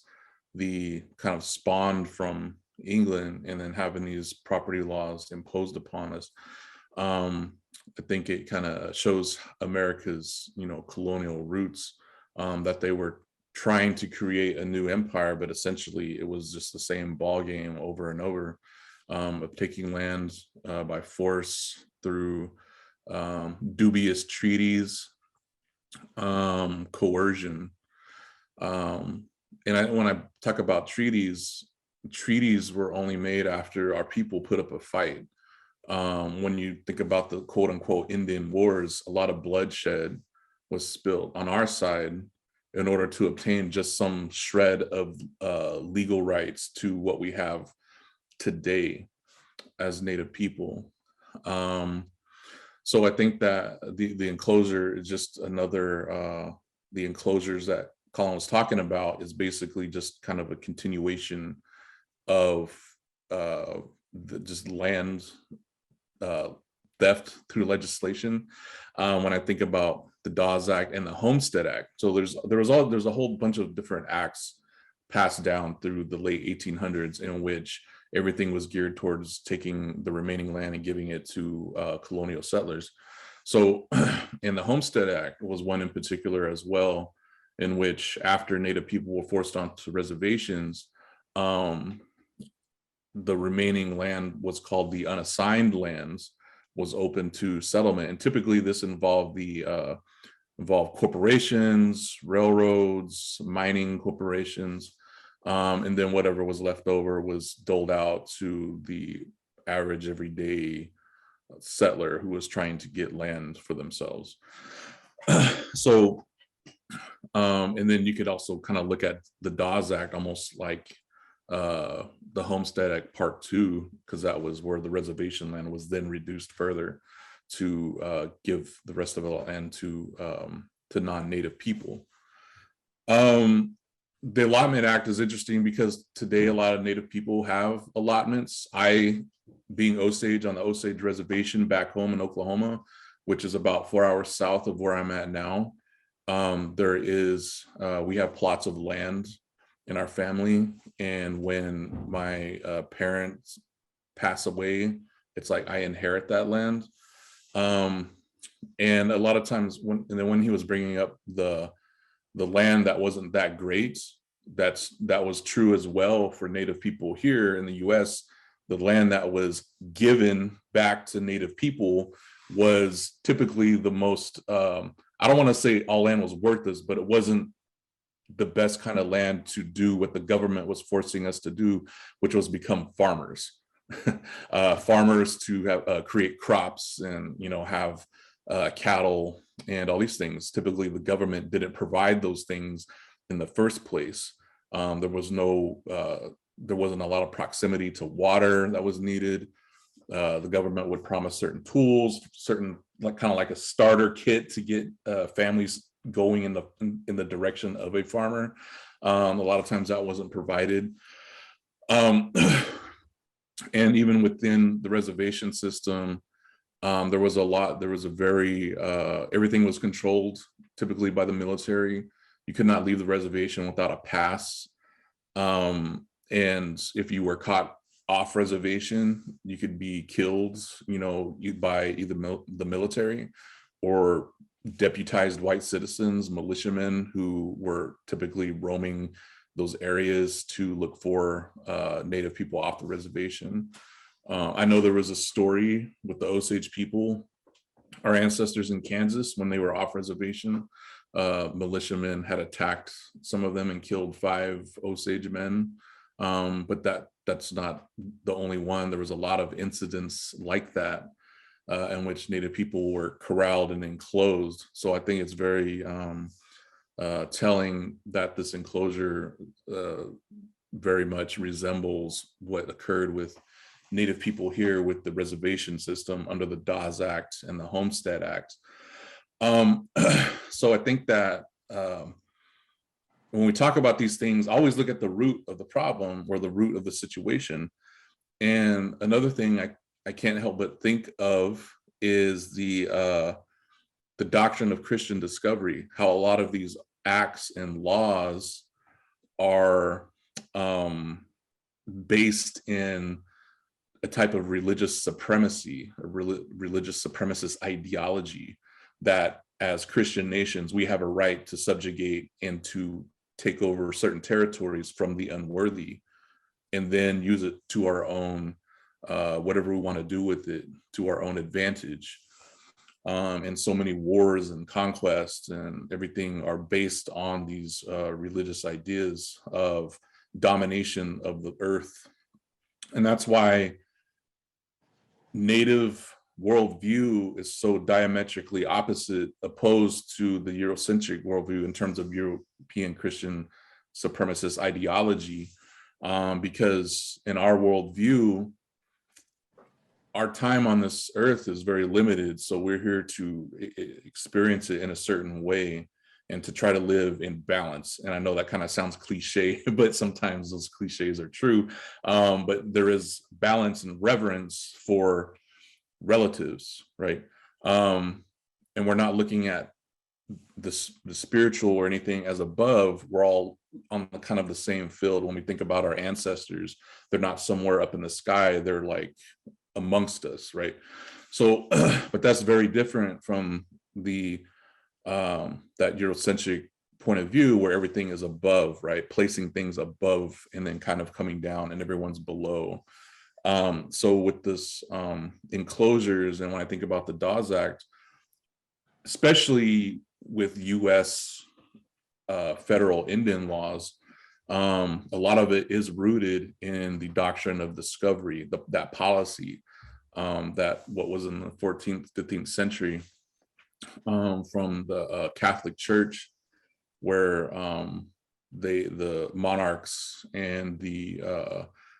the kind of spawned from England, and then having these property laws imposed upon us. I think it kind of shows America's, colonial roots, that they were trying to create a new empire, but essentially it was just the same ball game over and over, of taking land by force through dubious treaties, coercion. And when I talk about treaties were only made after our people put up a fight. When you think about the quote unquote Indian wars, a lot of bloodshed was spilled on our side in order to obtain just some shred of legal rights to what we have today as Native people. So I think that the enclosure is just another, the enclosures that Colin was talking about is basically just kind of a continuation of just land theft through legislation. When I think about the Dawes Act and the Homestead Act, so there's a whole bunch of different acts passed down through the late 1800s in which everything was geared towards taking the remaining land and giving it to colonial settlers. So, and the Homestead Act was one in particular as well, in which after Native people were forced onto reservations, the remaining land was called the unassigned lands, was open to settlement. And typically this involved corporations, railroads, mining corporations, and then whatever was left over was doled out to the average everyday settler who was trying to get land for themselves. So, and then you could also kind of look at the Dawes Act almost like the Homestead Act Part 2, because that was where the reservation land was then reduced further to give the rest of the land to non-native people. The Allotment Act is interesting because today a lot of Native people have allotments. I, being Osage on the Osage Reservation back home in Oklahoma, which is about 4 hours south of where I'm at now, we have plots of land in our family, and when my parents pass away, it's like I inherit that land. And a lot of times when he was bringing up the land that wasn't that great, that was true as well for Native people here in the US. The land that was given back to Native people was typically the most, I don't want to say all land was worthless, but it wasn't the best kind of land to do what the government was forcing us to do, which was become farmers. Farmers to have create crops and have cattle and all these things. Typically, the government didn't provide those things in the first place. There wasn't a lot of proximity to water that was needed. The government would promise certain tools, certain kind of like a starter kit to get families going in the direction of a farmer. A lot of times that wasn't provided. And even within the reservation system, there was everything was controlled typically by the military. You could not leave the reservation without a pass. And if you were caught off reservation, you could be killed, by either the military or deputized white citizens, militiamen who were typically roaming those areas to look for Native people off the reservation. I know there was a story with the Osage people, our ancestors in Kansas, when they were off reservation. Militiamen had attacked some of them and killed 5 Osage men. But that's not the only one. There was a lot of incidents like that in which Native people were corralled and enclosed. So I think it's very telling that this enclosure very much resembles what occurred with Native people here with the reservation system under the Dawes Act and the Homestead Act. So I think that when we talk about these things, I always look at the root of the problem or the root of the situation. And another thing I can't help but think of is the doctrine of Christian discovery, how a lot of these acts and laws are based in a type of religious supremacy, or religious supremacist ideology, that as Christian nations, we have a right to subjugate and to take over certain territories from the unworthy, and then use it to our own, whatever we want to do with it, to our own advantage. And so many wars and conquests and everything are based on these religious ideas of domination of the earth. And that's why Native worldview is so diametrically opposed to the Eurocentric worldview in terms of European Christian supremacist ideology, because in our worldview, our time on this earth is very limited. So we're here to experience it in a certain way and to try to live in balance. And I know that kind of sounds cliche, but sometimes those cliches are true. But there is balance and reverence for relatives, right? And we're not looking at the spiritual or anything as above. We're all on kind of the same field. When we think about our ancestors, they're not somewhere up in the sky, they're like amongst us, right? So but that's very different from the that Eurocentric point of view, where everything is above, right? Placing things above and then kind of coming down and everyone's below. So with this enclosures, and when I think about the Dawes Act, especially with US federal Indian laws, a lot of it is rooted in the doctrine of discovery, that policy that what was in the 14th, 15th century from the Catholic Church, where the monarchs and the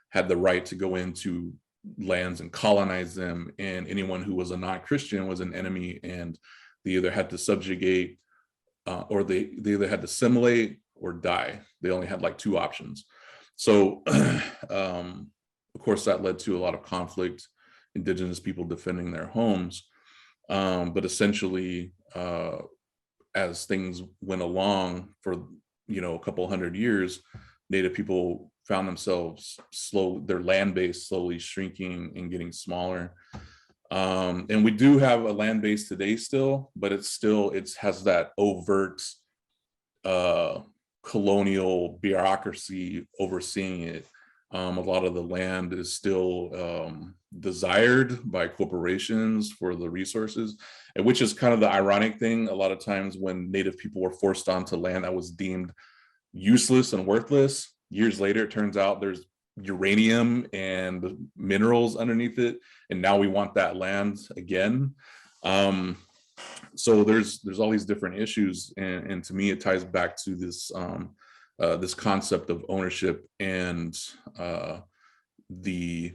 had the right to go into lands and colonize them, and anyone who was a non-Christian was an enemy, and they either had to subjugate or they either had to assimilate or die. They only had like two options. So of course that led to a lot of conflict, indigenous people defending their homes, but essentially as things went along for a couple hundred years, Native people found themselves their land base slowly shrinking and getting smaller. And we do have a land base today still, but it has that overt colonial bureaucracy overseeing it. A lot of the land is still desired by corporations for the resources, and which is kind of the ironic thing. A lot of times when Native people were forced onto land that was deemed useless and worthless, years later it turns out there's uranium and minerals underneath it, and now we want that land again. So there's all these different issues, and to me it ties back to this this concept of ownership and the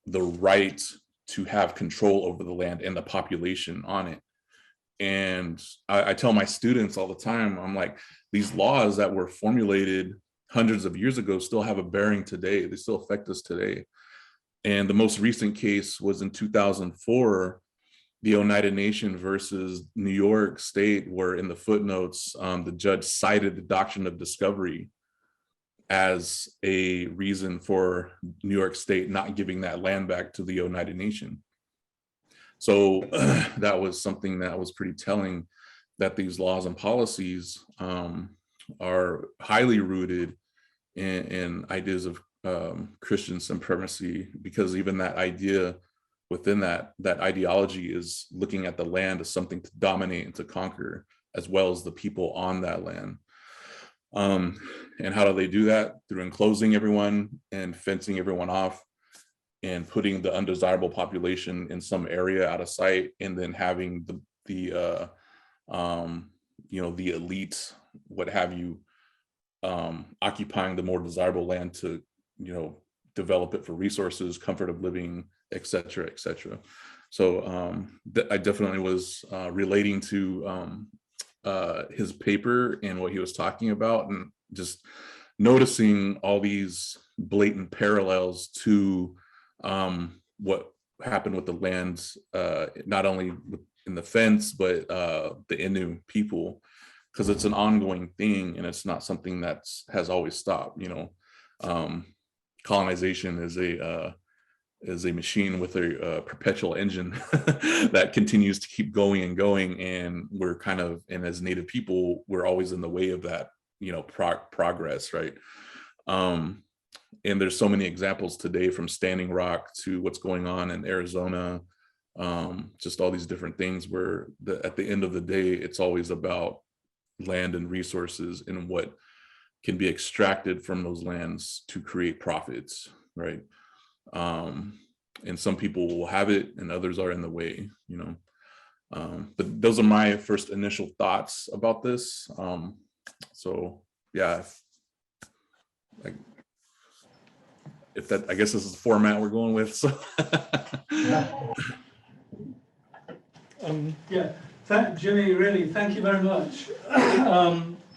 right to have control over the land and the population on it. And I tell my students all the time, I'm like, these laws that were formulated hundreds of years ago still have a bearing today. They still affect us today. And the most recent case was in 2004, the Oneida Nation versus New York State, where in the footnotes, the judge cited the doctrine of discovery as a reason for New York State not giving that land back to the Oneida Nation. So that was something that was pretty telling, that these laws and policies are highly rooted in ideas of Christian supremacy, because even that idea within that ideology is looking at the land as something to dominate and to conquer, as well as the people on that land. And how do they do that? Through enclosing everyone and fencing everyone off and putting the undesirable population in some area out of sight, and then having the elite, what have you, occupying the more desirable land to develop it for resources, comfort of living, etc., etc. So I definitely was relating to his paper and what he was talking about, and just noticing all these blatant parallels to what happened with the lands, not only in the fence, but the Innu people, because it's an ongoing thing and it's not something that has always stopped. Colonization is a machine with a perpetual engine that continues to keep going and going, and we're and as Native people, we're always in the way of that progress, right? And there's so many examples today, from Standing Rock to what's going on in Arizona, just all these different things where at the end of the day, it's always about land and resources and what can be extracted from those lands to create profits, right? And some people will have it and others are in the way, but those are my first initial thoughts about this. So yeah, if that, I guess this is the format we're going with. So Jimmy, really, thank you very much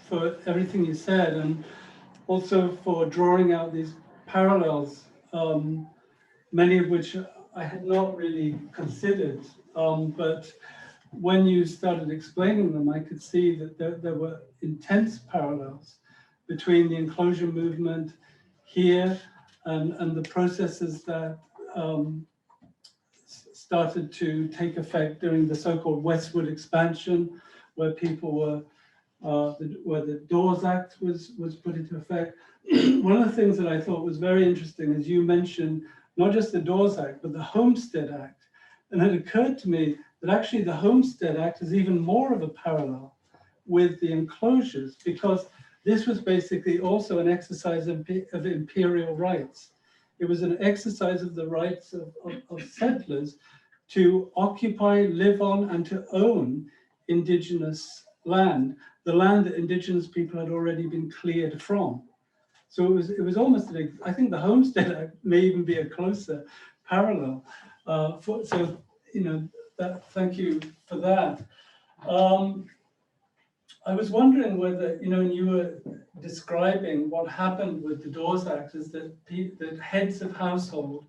for everything you said, and also for drawing out these parallels, many of which I had not really considered, but when you started explaining them, I could see that there were intense parallels between the enclosure movement here and the processes that started to take effect during the so-called westward expansion, where people were, where the Dawes Act was put into effect. One of the things that I thought was very interesting is you mentioned not just the Dawes Act, but the Homestead Act. And it occurred to me that actually the Homestead Act is even more of a parallel with the enclosures, because this was basically also an exercise of imperial rights. It was an exercise of the rights of settlers to occupy, live on, and to own indigenous land, the land that indigenous people had already been cleared from. So it was almost like, I think the Homestead Act may even be a closer parallel. So, you know, thank you for that. I was wondering whether, you know, when you were describing what happened with the Dawes Act, is that that heads of household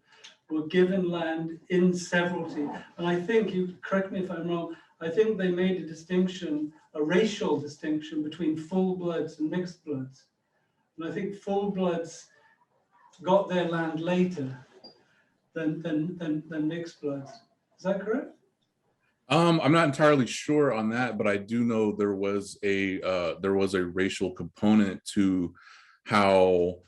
were given land in severalty. And I think, you correct me if I'm wrong, I think they made a distinction, a racial distinction between full bloods and mixed bloods. And I think full bloods got their land later than mixed bloods. Is that correct? I'm not entirely sure on that, but I do know there was a racial component to how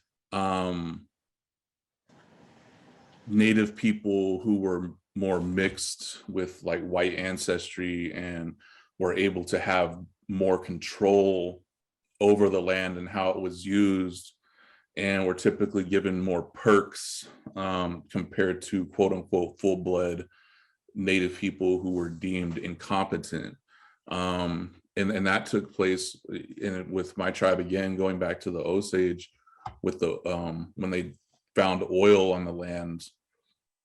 Native people who were more mixed with like white ancestry and were able to have more control over the land and how it was used, and were typically given more perks compared to quote unquote full blood Native people who were deemed incompetent. And that took place with my tribe, again, going back to the Osage, with the when they found oil on the land,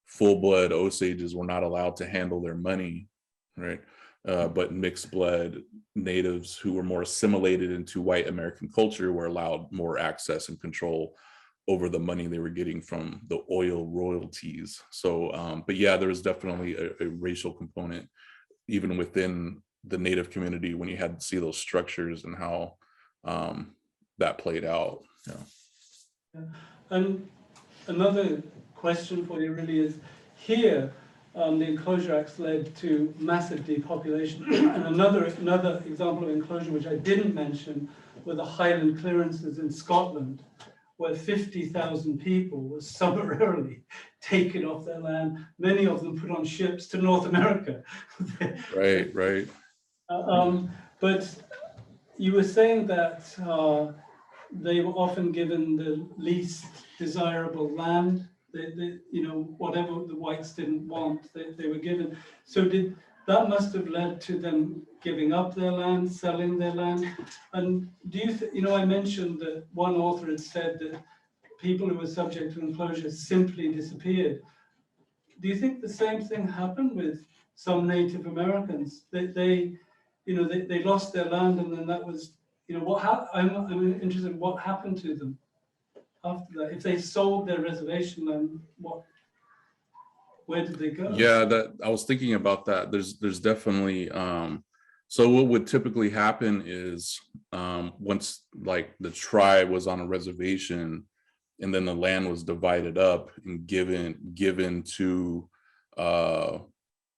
full blood Osages were not allowed to handle their money, right? But mixed blood natives who were more assimilated into white American culture were allowed more access and control over the money they were getting from the oil royalties. So, but yeah, there was definitely a racial component even within the Native community when you had to see those structures and how that played out. Yeah. And another question for you really is, here, the Enclosure Acts led to massive depopulation. And another example of enclosure, which I didn't mention, were the Highland clearances in Scotland, where 50,000 people were summarily taken off their land, many of them put on ships to North America. Right. But you were saying that they were often given the least desirable land. You know, whatever the whites didn't want, they were given. So that must have led to them giving up their land, selling their land. And do you know, I mentioned that one author had said that people who were subject to enclosure simply disappeared. Do you think the same thing happened with some Native Americans? They lost their land, and then that was, you know, I'm interested in what happened to them after that. If they sold their reservation land, where did they go? Yeah, that I was thinking about that. There's definitely so what would typically happen is once like the tribe was on a reservation and then the land was divided up and given to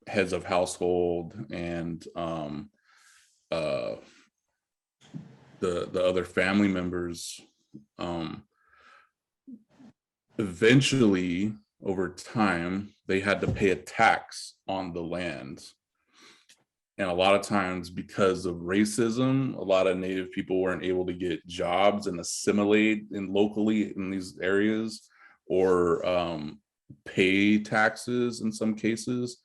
heads of household and the other family members, eventually over time they had to pay a tax on the land. And a lot of times, because of racism, a lot of Native people weren't able to get jobs and assimilate locally in these areas, or pay taxes in some cases.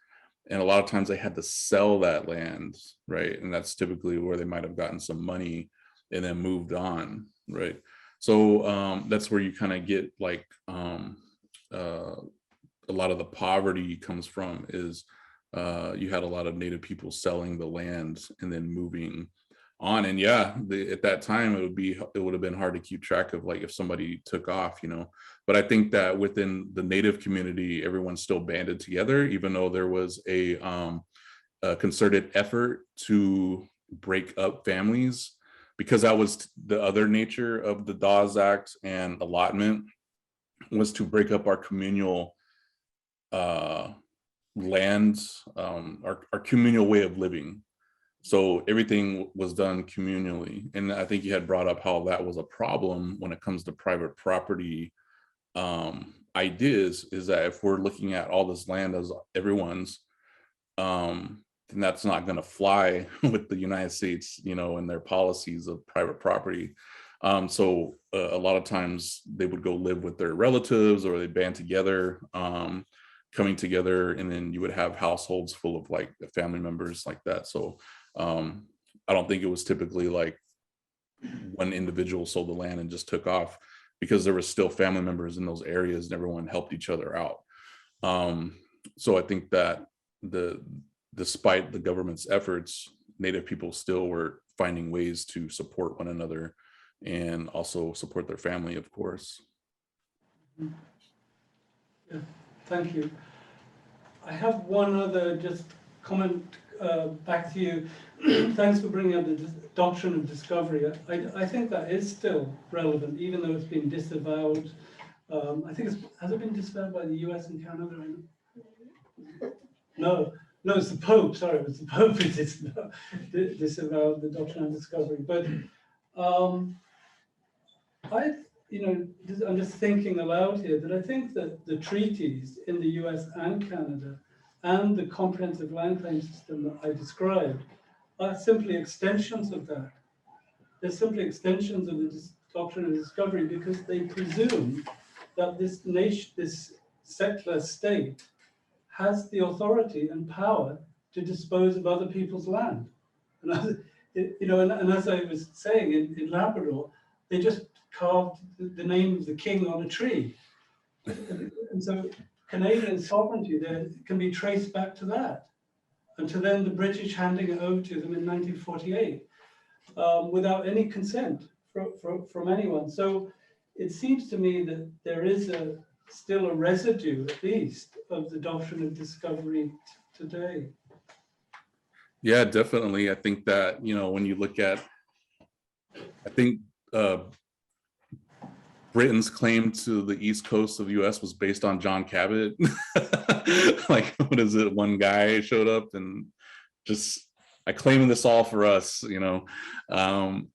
And a lot of times they had to sell that land, right? And that's typically where they might have gotten some money and then moved on, right? So that's where you kind of get like a lot of the poverty comes from, is you had a lot of Native people selling the land and then moving on. And yeah, at that time it would have been hard to keep track of, like, if somebody took off, you know. But I think that within the Native community, everyone still banded together, even though there was a concerted effort to break up families, because that was the other nature of the Dawes Act and allotment, was to break up our communal lands, our communal way of living. So everything was done communally. And I think you had brought up how that was a problem when it comes to private property ideas, is that if we're looking at all this land as everyone's, then that's not going to fly with the United States, you know, and their policies of private property. So a lot of times they would go live with their relatives, or they band together, coming together, and then you would have households full of like family members like that. So I don't think it was typically like one individual sold the land and just took off. because there were still family members in those areas and everyone helped each other out. So I think that despite the government's efforts, Native people still were finding ways to support one another and also support their family, of course. Yeah, thank you. I have one other just comment back to you. Thanks for bringing up the doctrine of discovery. I think that is still relevant, even though it's been disavowed. I think has it been disavowed by the US and Canada? No, it's the Pope. Sorry, it was the Pope who disavowed the doctrine of discovery. But I'm just thinking aloud here that I think that the treaties in the US and Canada and the comprehensive land claim system that I described are simply extensions of that. They're simply extensions of the doctrine of discovery because they presume that this nation, this settler state, has the authority and power to dispose of other people's land. And as I was saying, in Labrador, they just carved the name of the king on a tree. And so Canadian sovereignty then can be traced back to that, and to then the British handing it over to them in 1948 without any consent from anyone. So it seems to me that there is still a residue, at least, of the doctrine of discovery today. Yeah, definitely. I think that, when you look at, I think Britain's claim to the East Coast of the US was based on John Cabot. Like, what is it? One guy showed up and just, I claim this all for us, and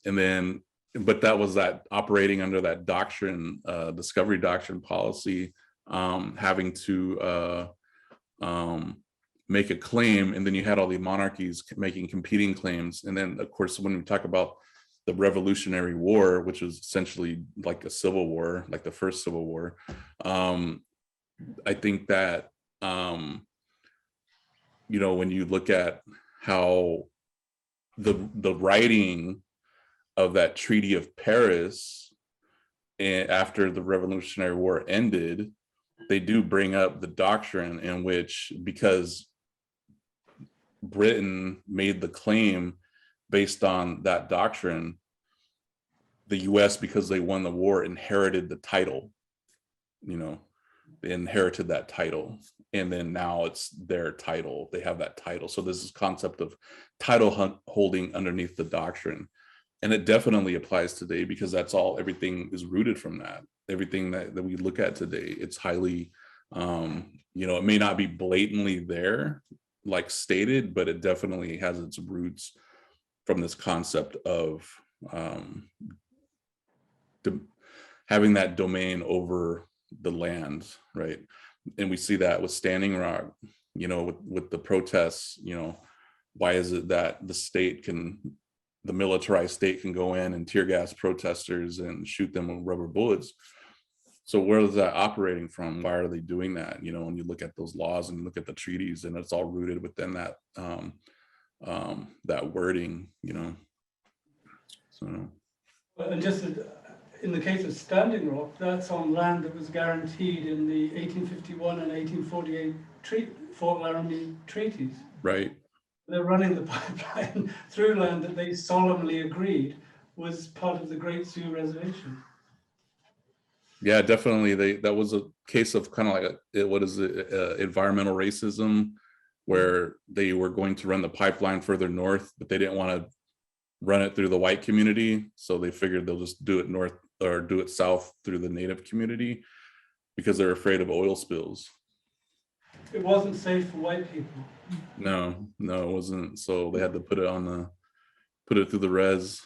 then, but that was that operating under that doctrine, discovery doctrine policy, having to make a claim, and then you had all the monarchies making competing claims. And then, of course, when we talk about the Revolutionary War, which was essentially like a civil war, like the first Civil War, I think that, when you look at how the writing of that Treaty of Paris, and after the Revolutionary War ended, they do bring up the doctrine in which, because Britain made the claim based on that doctrine, the US, because they won the war, inherited the title. They inherited that title, and then now it's their title. They have that title. So there's this concept of title holding underneath the doctrine. And it definitely applies today, because everything is rooted from that. Everything that we look at today, it's highly, it may not be blatantly there, like stated, but it definitely has its roots from this concept of having that domain over the land, right? And we see that with Standing Rock, with the protests, why is it that the militarized state can go in and tear gas protesters and shoot them with rubber bullets? So where is that operating from? Why are they doing that? When you look at those laws and you look at the treaties, and it's all rooted within that that wording, So. And just in the case of Standing Rock, that's on land that was guaranteed in the 1851 and 1848 Fort Laramie treaties. Right. They're running the pipeline through land that they solemnly agreed was part of the Great Sioux Reservation. Yeah, definitely. That was a case of kind of like environmental racism, where they were going to run the pipeline further north, but they didn't want to run it through the white community. So they figured they'll just do it north or do it south through the Native community, because they're afraid of oil spills. It wasn't safe for white people. No, it wasn't. So they had to put it through the res.